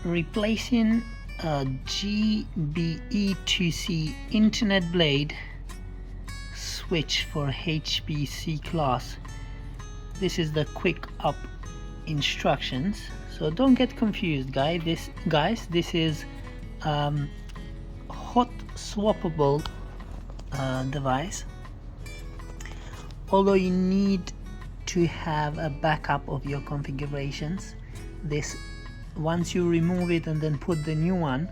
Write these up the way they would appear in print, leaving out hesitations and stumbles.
replacing a Gbe2c Ethernet Blade Switch for HP cClass. This is the quick up instructions, so don't get confused, guys. This is hot swappable device, although you need to have a backup of your configurations. This, once you remove it and then put the new one,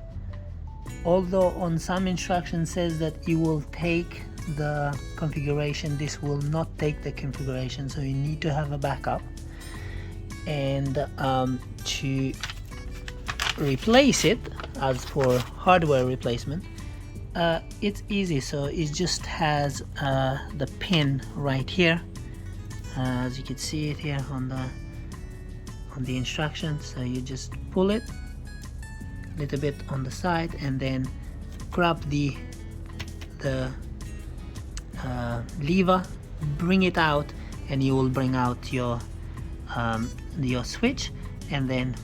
although on some instructions says that it will take the configuration, this will not take the configuration, so you need to have a backup. And to replace it, as for hardware replacement, it's easy. So it just has the pin right here, as you can see it here on the instructions. So you just pull it a little bit on the side and then grab the lever, bring it out, and you will bring out your switch, and then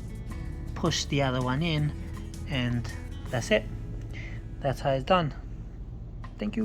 push the other one in, and that's it. That's how it's done. Thank you.